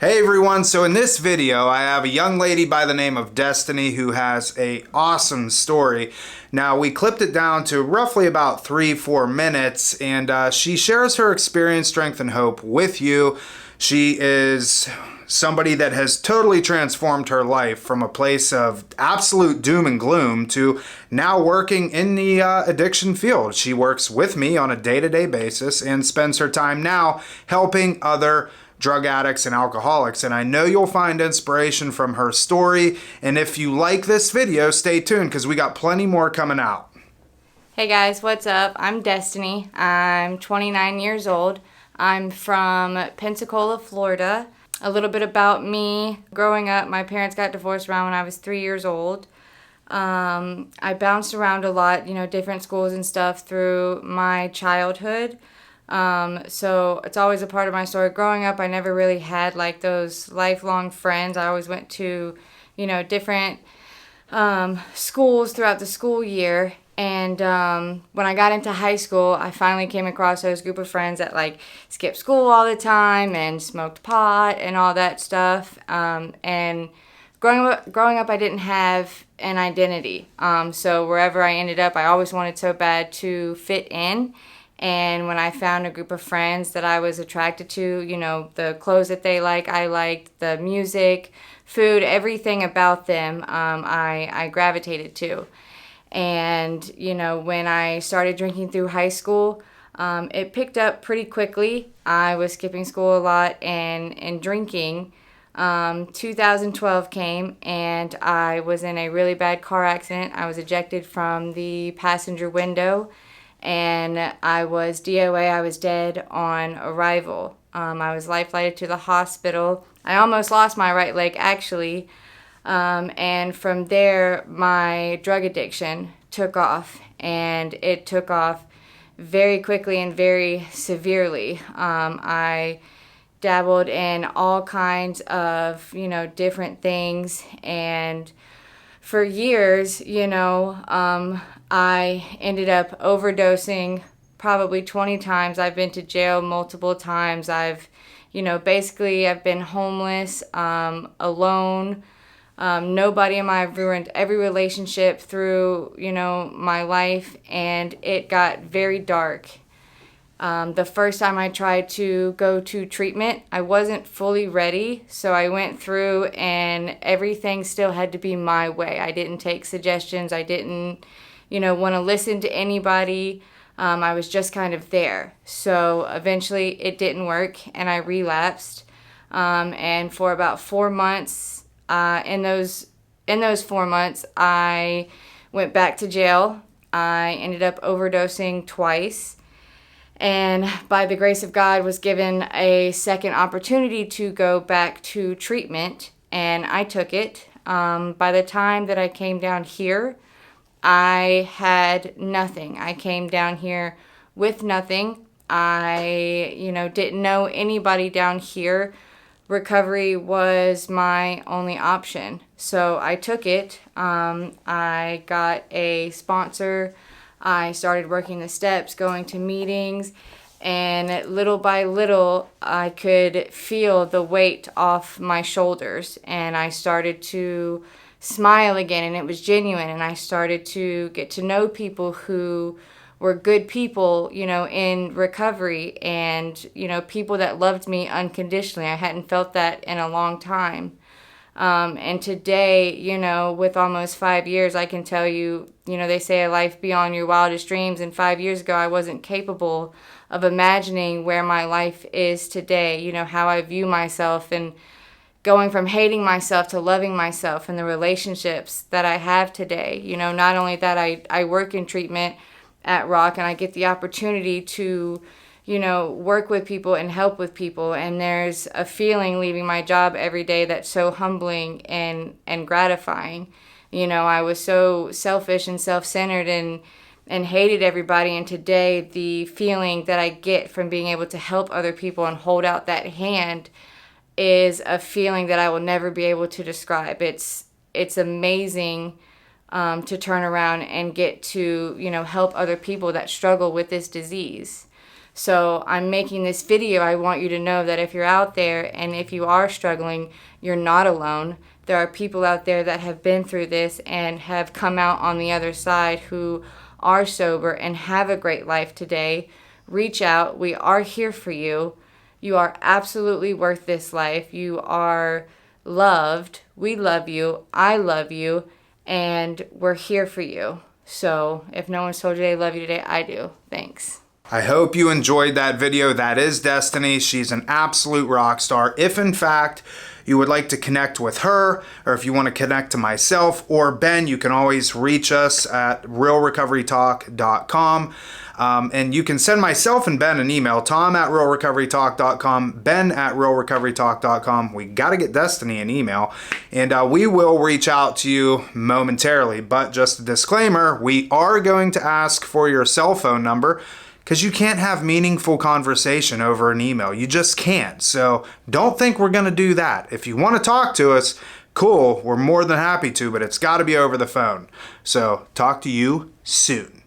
Hey everyone, so in this video I have a young lady by the name of Destiny who has a awesome story. Now we clipped it down to roughly about 3-4 minutes and she shares her experience, strength, and hope with you. She is somebody that has totally transformed her life from a place of absolute doom and gloom to now working in the addiction field. She works with me on a day-to-day basis and spends her time now helping other drug addicts and alcoholics, and I know you'll find inspiration from her story. And if you like this video, stay tuned because we got plenty more coming out. Hey guys, what's up? I'm Destiny. I'm 29 years old. I'm from Pensacola, Florida. A little bit about me. Growing up, my parents got divorced around when I was 3 years old. I bounced around a lot, different schools and stuff through my childhood. So it's always a part of my story. Growing up, I never really had like those lifelong friends. I always went to, different schools throughout the school year. And when I got into high school, I finally came across those group of friends that like skipped school all the time and smoked pot and all that stuff. And growing up, I didn't have an identity. So wherever I ended up, I always wanted so bad to fit in. And when I found a group of friends that I was attracted to, the clothes that they like, I liked, the music, food, everything about them, I gravitated to. And, when I started drinking through high school, it picked up pretty quickly. I was skipping school a lot and drinking. 2012 came and I was in a really bad car accident. I was ejected from the passenger window. And I was DOA, I was dead on arrival. I was life-flighted to the hospital. I almost lost my right leg, actually. And from there, my drug addiction took off. And it took off very quickly and very severely. I dabbled in all kinds of, different things. And for years, I ended up overdosing probably 20 times. I've been to jail multiple times. I've been homeless, alone. Nobody in my, I've ruined every relationship through, my life, and it got very dark. The first time I tried to go to treatment, I wasn't fully ready, so I went through and everything still had to be my way. I didn't take suggestions. I didn't want to listen to anybody. I was just kind of there. So eventually it didn't work and I relapsed. And for about 4 months, in those 4 months, I went back to jail. I ended up overdosing twice. And by the grace of God was given a second opportunity to go back to treatment. And I took it. By the time that I came down here, I had nothing. I came down here with nothing. I, didn't know anybody down here. Recovery was my only option. So I took it. I got a sponsor. I started working the steps, going to meetings, and little by little, I could feel the weight off my shoulders, and I started to smile again, and it was genuine, and I started to get to know people who were good people, in recovery, and, people that loved me unconditionally. I hadn't felt that in a long time. And today, with almost 5 years, I can tell you, they say a life beyond your wildest dreams. And 5 years ago, I wasn't capable of imagining where my life is today, how I view myself, and going from hating myself to loving myself, and the relationships that I have today. Not only that, I work in treatment at Rock, and I get the opportunity to work with people and help with people. And there's a feeling leaving my job every day that's so humbling and gratifying. I was so selfish and self-centered and hated everybody. And today, the feeling that I get from being able to help other people and hold out that hand is a feeling that I will never be able to describe. It's amazing to turn around and get to, help other people that struggle with this disease. So I'm making this video. I want you to know that if you're out there and if you are struggling, you're not alone. There are people out there that have been through this and have come out on the other side who are sober and have a great life today. Reach out. We are here for you. You are absolutely worth this life. You are loved. We love you. I love you. And we're here for you. So if no one's told you they love you today, I do. Thanks. I hope you enjoyed that video. That is Destiny. She's an absolute rock star. If in fact you would like to connect with her, or if you want to connect to myself or Ben, you can always reach us at realrecoverytalk.com. And you can send myself and Ben an email, tom@realrecoverytalk.com, ben@realrecoverytalk.com. We got to get Destiny an email, and we will reach out to you momentarily. But just a disclaimer, we are going to ask for your cell phone number, because you can't have meaningful conversation over an email. You just can't. So don't think we're going to do that. If you want to talk to us, cool, we're more than happy to, but it's got to be over the phone. So talk to you soon.